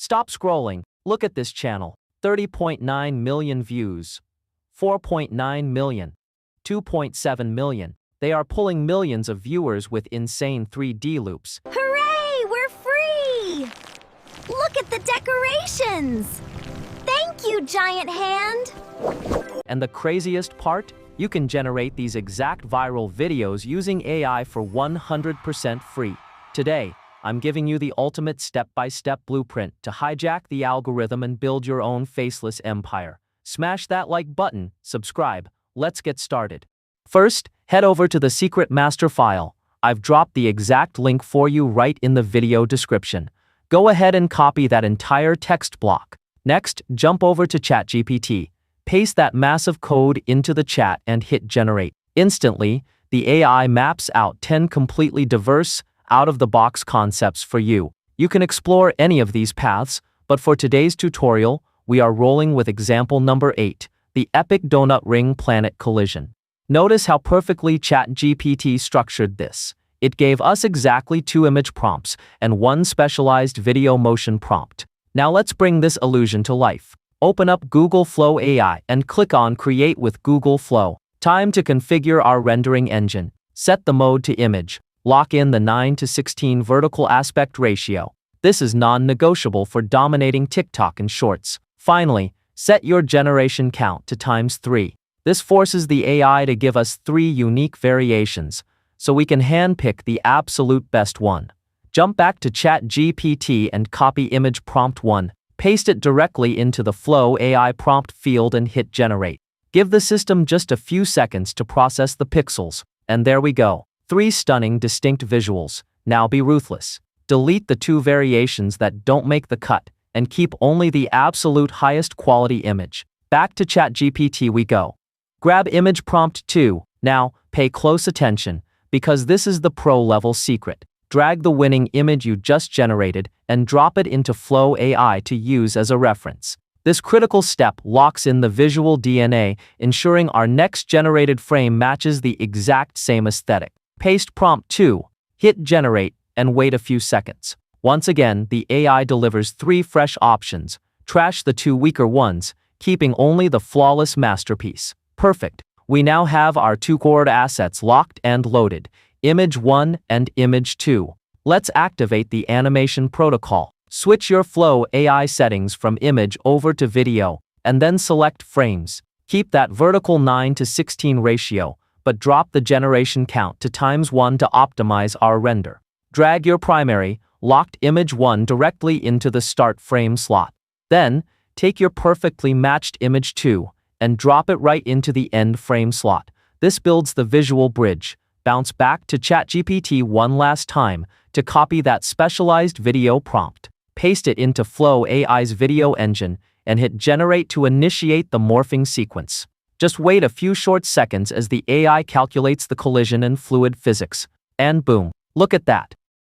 Stop scrolling. Look at this channel. 30.9 million views. 4.9 million. 2.7 million. They are pulling millions of viewers with insane 3D loops. Hooray! We're free! Look at the decorations! Thank you, giant hand! And the craziest part? You can generate these exact viral videos using AI for 100% free. Today, I'm giving you the ultimate step-by-step blueprint to hijack the algorithm and build your own faceless empire. Smash that like button, subscribe. Let's get started. First, head over to the secret master file. I've dropped the exact link for you right in the video description. Go ahead and copy that entire text block. Next, jump over to ChatGPT. Paste that massive code into the chat and hit generate. Instantly, the AI maps out 10 completely diverse, out-of-the-box concepts for you. You can explore any of these paths, but for today's tutorial, we are rolling with example number 8, the epic donut ring planet collision. Notice how perfectly ChatGPT structured this. It gave us exactly 2 image prompts and 1 specialized video motion prompt. Now let's bring this illusion to life. Open up Google Flow AI and click on Create with Google Flow. Time to configure our rendering engine. Set the mode to image. Lock in the 9:16 vertical aspect ratio. This is non-negotiable for dominating TikTok and Shorts. Finally, set your generation count to ×3. This forces the AI to give us 3 unique variations, so we can handpick the absolute best one. Jump back to ChatGPT and copy image prompt 1. Paste it directly into the Flow AI prompt field and hit generate. Give the system just a few seconds to process the pixels, and there we go. 3 stunning, distinct visuals. Now be ruthless. Delete the 2 variations that don't make the cut, and keep only the absolute highest quality image. Back to ChatGPT we go. Grab image prompt 2. Now, pay close attention, because this is the pro-level secret. Drag the winning image you just generated and drop it into Flow AI to use as a reference. This critical step locks in the visual DNA, ensuring our next generated frame matches the exact same aesthetic. Paste prompt 2, hit generate, and wait a few seconds. Once again, the AI delivers 3 fresh options. Trash the 2 weaker ones, keeping only the flawless masterpiece. Perfect. We now have our 2 core assets locked and loaded. Image 1 and Image 2. Let's activate the animation protocol. Switch your Flow AI settings from image over to video, and then select frames. Keep that vertical 9:16 ratio, but drop the generation count to ×1 to optimize our render. Drag your primary, locked image 1 directly into the start frame slot. Then, take your perfectly matched image 2 and drop it right into the end frame slot. This builds the visual bridge. Bounce back to ChatGPT one last time to copy that specialized video prompt. Paste it into Flow AI's video engine and hit generate to initiate the morphing sequence. Just wait a few short seconds as the AI calculates the collision and fluid physics. And boom, look at that.